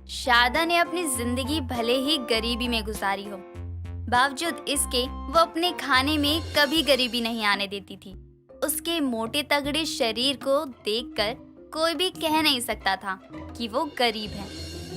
शारदा ने अपनी जिंदगी भले ही गरीबी में गुजारी हो, बावजूद इसके वो अपने खाने में कभी गरीबी नहीं आने देती थी। उसके मोटे तगड़े शरीर को देखकर कोई भी कह नहीं सकता था कि वो गरीब है।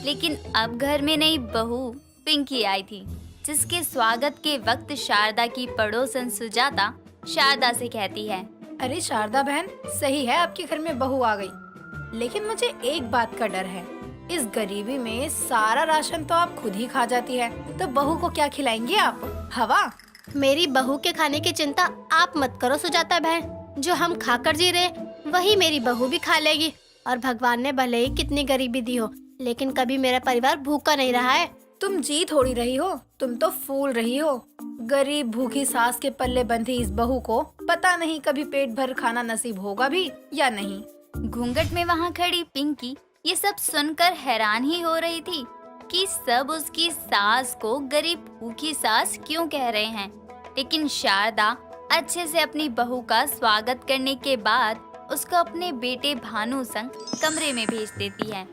लेकिन अब घर में नई बहू पिंकी आई थी, जिसके स्वागत के वक्त शारदा की पड़ोसन सुजाता शारदा से कहती है, अरे शारदा बहन, सही है आपके घर में बहू आ गई, लेकिन मुझे एक बात का डर है। इस गरीबी में सारा राशन तो आप खुद ही खा जाती है, तो बहू को क्या खिलाएंगी आप? हवा? मेरी बहू के खाने की चिंता आप मत करो सुजाता बहन। जो हम खाकर जी रहे वही मेरी बहू भी खा लेगी। और भगवान ने भले ही कितनी गरीबी दी हो, लेकिन कभी मेरा परिवार भूखा नहीं रहा है। तुम जी थोड़ी रही हो, तुम तो फूल रही हो। गरीब भूखी सास के पल्ले बंधी इस बहू को पता नहीं कभी पेट भर खाना नसीब होगा भी या नहीं। घूंघट में वहाँ खड़ी पिंकी ये सब सुनकर हैरान ही हो रही थी कि सब उसकी सास को गरीब भूखी सास क्यों कह रहे हैं। लेकिन शारदा अच्छे से अपनी बहू का स्वागत करने के बाद उसको अपने बेटे भानु संग कमरे में भेज देती है,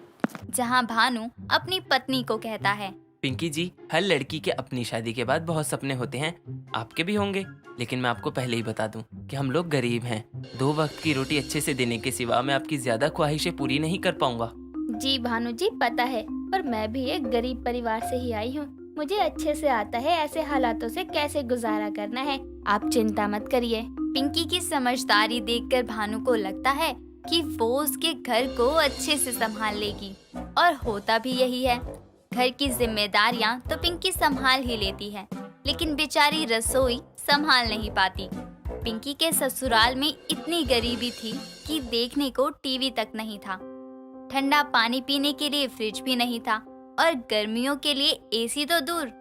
जहाँ भानु अपनी पत्नी को कहता है, पिंकी जी, हर लड़की के अपनी शादी के बाद बहुत सपने होते हैं, आपके भी होंगे। लेकिन मैं आपको पहले ही बता दूं कि हम लोग गरीब हैं। 2 वक्त की रोटी अच्छे से देने के सिवा मैं आपकी ज्यादा ख्वाहिशें पूरी नहीं कर पाऊंगा। जी भानु जी, पता है, पर मैं भी एक गरीब परिवार से ही आई हूँ। मुझे अच्छे से आता है ऐसे हालातों से कैसे गुजारा करना है। आप चिंता मत करिए। पिंकी की समझदारी देखकर भानु को लगता है कि वो उसके घर को अच्छे से संभाल लेगी, और होता भी यही है। घर की जिम्मेदारियां तो पिंकी संभाल ही लेती है, लेकिन बेचारी रसोई संभाल नहीं पाती। पिंकी के ससुराल में इतनी गरीबी थी कि देखने को टीवी तक नहीं था, ठंडा पानी पीने के लिए फ्रिज भी नहीं था, और गर्मियों के लिए एसी तो दूर,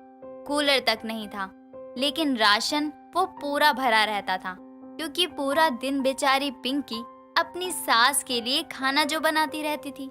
कूलर तक नहीं था। लेकिन राशन वो पूरा भरा रहता था, क्योंकि पूरा दिन बेचारी पिंकी अपनी सास के लिए खाना जो बनाती रहती थी।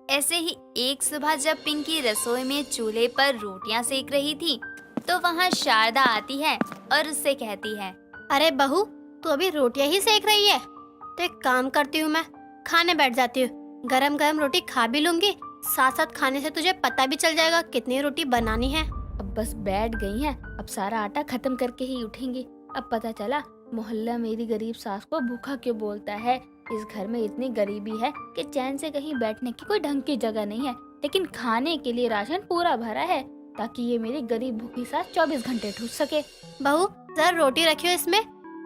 ऐसे ही एक सुबह जब पिंकी रसोई में चूल्हे पर रोटियां सेक रही थी, तो वहाँ शारदा आती है और उससे कहती है, अरे बहू, तू अभी रोटियां ही सेक रही है? तो एक काम करती हूँ, मैं खाने बैठ जाती हूँ। गरम गरम रोटी खा भी लूंगी, साथ साथ खाने से तुझे पता भी चल जाएगा कितनी रोटी बनानी है। अब बस बैठ गई हैं, अब सारा आटा खत्म करके ही उठेंगी। अब पता चला मोहल्ला मेरी गरीब सास को भूखा क्यों बोलता है। इस घर में इतनी गरीबी है कि चैन से कहीं बैठने की कोई ढंग की जगह नहीं है, लेकिन खाने के लिए राशन पूरा भरा है, ताकि ये मेरी गरीब भूखी सास 24 घंटे ठूस सके। बहू, जरा रोटी रखियो इसमें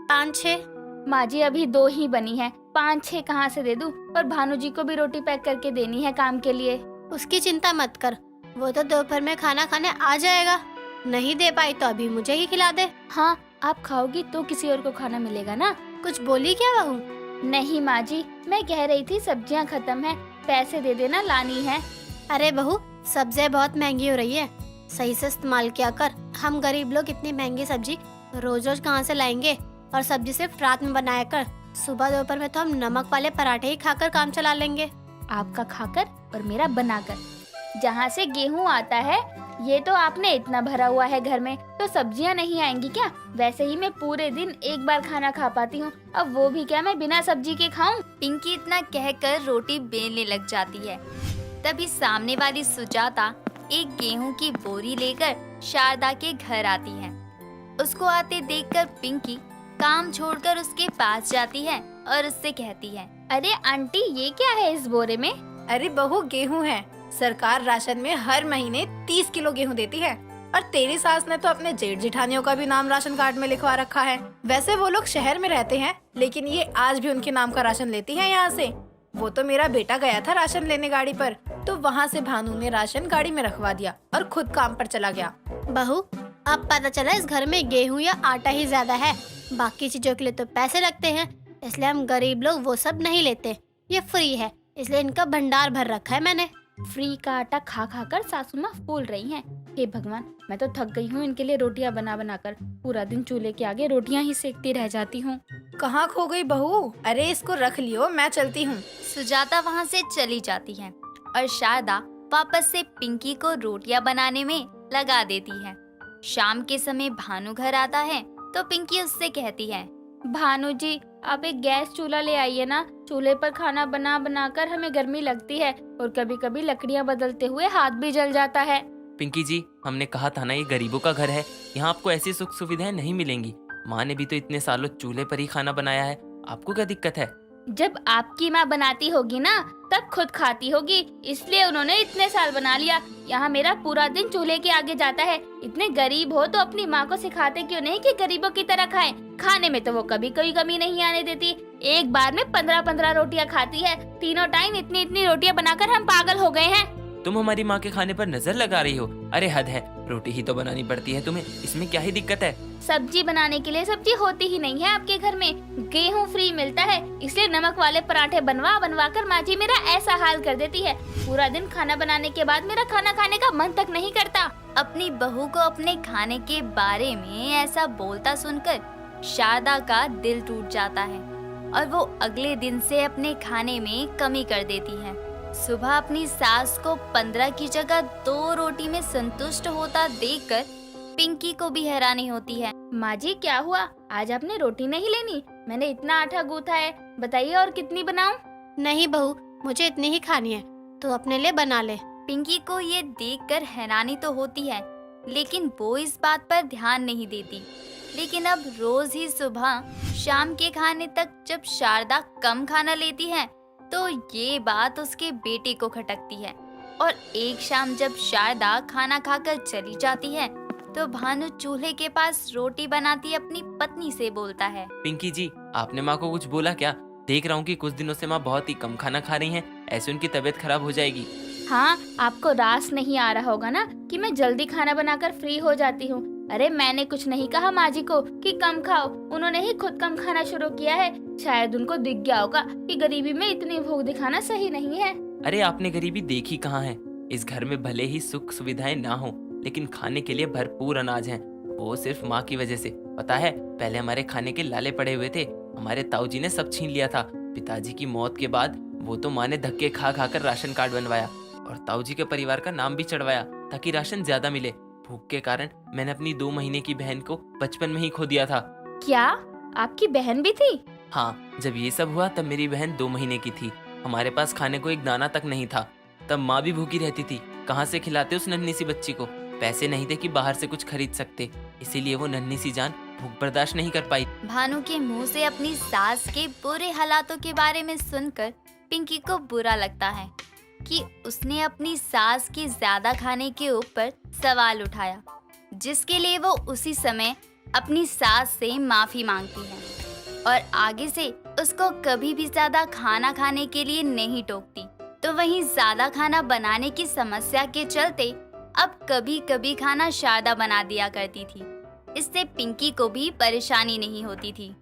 5-6। माँ जी, अभी 2 ही बनी है, 5-6 कहाँ से दे दूं? और भानु जी को भी रोटी पैक करके देनी है काम के लिए। उसकी चिंता मत कर, वो तो दोपहर में खाना खाने आ जाएगा। नहीं दे पाई तो अभी मुझे ही खिला दे। हाँ, आप खाओगी तो किसी और को खाना मिलेगा ना। कुछ बोली क्या बहू? नहीं माँ जी, मैं कह रही थी सब्जियाँ खत्म है, पैसे दे देना, लानी है। अरे बहू, सब्जियाँ बहुत महंगी हो रही है, सही से इस्तेमाल किया कर। हम गरीब लोग इतनी महंगी सब्जी रोज रोज कहाँ से लाएंगे? और सब्जी सिर्फ रात में बनाया कर, सुबह दोपहर में तो हम नमक वाले पराठे ही खाकर काम चला लेंगे। आपका खाकर और मेरा बनाकर। जहाँ से गेहूँ आता है, ये तो आपने इतना भरा हुआ है घर में, तो सब्जियाँ नहीं आएंगी क्या? वैसे ही मैं पूरे दिन एक बार खाना खा पाती हूँ, अब वो भी क्या मैं बिना सब्जी के खाऊं? पिंकी इतना कहकर रोटी बेलने लग जाती है। तभी सामने वाली सुजाता एक गेहूं की बोरी लेकर शारदा के घर आती है। उसको आते देखकर पिंकी काम छोड़कर उसके पास जाती है और उससे कहती है, अरे आंटी, ये क्या है इस बोरे में? अरे बहू, गेहूं है। सरकार राशन में हर महीने 30 किलो गेहूं देती है, और तेरी सास ने तो अपने जेठ जेठानियों का भी नाम राशन कार्ड में लिखवा रखा है। वैसे वो लोग शहर में रहते हैं, लेकिन ये आज भी उनके नाम का राशन लेती है यहाँ से। वो तो मेरा बेटा गया था राशन लेने गाड़ी पर, तो वहाँ से भानु ने राशन गाड़ी में रखवा दिया और खुद काम पर चला गया। बहू, अब पता चला इस घर में गेहूं या आटा ही ज्यादा है, बाकी चीजों के लिए तो पैसे लगते हैं, इसलिए हम गरीब लोग वो सब नहीं लेते। ये फ्री है, इसलिए इनका भंडार भर रखा है मैंने। फ्री का आटा खा खा कर सासू माँ फूल रही हैं। हे भगवान, मैं तो थक गई हूँ इनके लिए रोटियां बना बना कर। पूरा दिन चूल्हे के आगे रोटियां ही सेकती रह जाती हूँ। कहाँ खो गई बहू? अरे इसको रख लियो, मैं चलती हूँ। सुजाता वहाँ से चली जाती है और शारदा वापस से पिंकी को रोटियां बनाने में लगा देती है। शाम के समय भानु घर आता है तो पिंकी उससे कहती है, भानु जी, आप एक गैस चूल्हा ले आइए ना, चूल्हे पर खाना बना बना कर हमें गर्मी लगती है और कभी कभी लकड़ियाँ बदलते हुए हाथ भी जल जाता है। पिंकी जी, हमने कहा था ना ये गरीबों का घर है, यहाँ आपको ऐसी सुख सुविधाएं नहीं मिलेंगी। माँ ने भी तो इतने सालों चूल्हे पर ही खाना बनाया है, आपको क्या दिक्कत है? जब आपकी माँ बनाती होगी ना तब खुद खाती होगी, इसलिए उन्होंने इतने साल बना लिया। यहाँ मेरा पूरा दिन चूल्हे के आगे जाता है। इतने गरीब हो तो अपनी माँ को सिखाते क्यों नहीं कि गरीबों की तरह खाएं? खाने में तो वो कभी कोई कमी नहीं आने देती। एक बार में 15-15 रोटियाँ खाती है। तीनों टाइम इतनी इतनी रोटियाँ बनाकर हम पागल हो गए हैं। तुम हमारी माँ के खाने पर नजर लगा रही हो? अरे हद है, रोटी ही तो बनानी पड़ती है तुम्हें, इसमें क्या ही दिक्कत है? सब्जी बनाने के लिए सब्जी होती ही नहीं है आपके घर में। गेहूं फ्री मिलता है, इसलिए नमक वाले पराठे बनवा बनवा कर माँ जी मेरा ऐसा हाल कर देती है। पूरा दिन खाना बनाने के बाद मेरा खाना खाने का मन तक नहीं करता। अपनी बहू को अपने खाने के बारे में ऐसा बोलता सुनकर शारदा का दिल टूट जाता है और वो अगले दिन से अपने खाने में कमी कर देती है। सुबह अपनी सास को 15 की जगह 2 रोटी में संतुष्ट होता देखकर पिंकी को भी हैरानी होती है। माँ जी क्या हुआ, आज आपने रोटी नहीं लेनी? मैंने इतना आटा गूथा है, बताइए और कितनी बनाऊं? नहीं बहू, मुझे इतनी ही खानी है, तो अपने लिए बना ले। पिंकी को ये देखकर हैरानी तो होती है, लेकिन वो इस बात पर ध्यान नहीं देती। लेकिन अब रोज ही सुबह शाम के खाने तक जब शारदा कम खाना लेती है तो ये बात उसके बेटे को खटकती है। और एक शाम जब शारदा खाना खाकर चली जाती है तो भानु चूल्हे के पास रोटी बनाती अपनी पत्नी से बोलता है, पिंकी जी, आपने माँ को कुछ बोला क्या? देख रहा हूँ कि कुछ दिनों से माँ बहुत ही कम खाना खा रही हैं, ऐसे उनकी तबीयत खराब हो जाएगी। हाँ, आपको रास नहीं आ रहा होगा ना कि मैं जल्दी खाना बनाकर फ्री हो जाती हूँ। अरे मैंने कुछ नहीं कहा माँ जी को कि कम खाओ, उन्होंने ही खुद कम खाना शुरू किया है। शायद उनको दिख गया होगा कि गरीबी में इतनी भूख दिखाना सही नहीं है। अरे आपने गरीबी देखी कहाँ है? इस घर में भले ही सुख सुविधाएं ना हो, लेकिन खाने के लिए भरपूर अनाज है। वो सिर्फ माँ की वजह से। पता है, पहले हमारे खाने के लाले पड़े हुए थे, हमारे ताऊजी ने सब छीन लिया था। पिताजी की मौत के बाद वो तो माँ ने धक्के खा खा कर राशन कार्ड बनवाया और ताऊजी के परिवार का नाम भी चढ़वाया ताकि राशन ज्यादा मिले। भूख के कारण मैंने अपनी 2 महीने की बहन को बचपन में ही खो दिया था। क्या आपकी बहन भी थी? हाँ, जब ये सब हुआ तब मेरी बहन 2 महीने की थी। हमारे पास खाने को एक दाना तक नहीं था। तब माँ भी भूखी रहती थी। कहाँ से खिलाते उस नन्ही सी बच्ची को? पैसे नहीं थे कि बाहर से कुछ खरीद सकते, इसीलिए वो नन्ही सी जान भूख बर्दाश्त नहीं कर पाई। भानु के मुंह से अपनी सास के बुरे हालातों के बारे में सुनकर पिंकी को बुरा लगता है कि उसने अपनी सास के ज्यादा खाने के ऊपर सवाल उठाया, जिसके लिए वो उसी समय अपनी सास से माफी मांगती है और आगे से उसको कभी भी ज्यादा खाना खाने के लिए नहीं टोकती। तो वहीं ज्यादा खाना बनाने की समस्या के चलते अब कभी कभी खाना शारदा बना दिया करती थी। इससे पिंकी को भी परेशानी नहीं होती थी।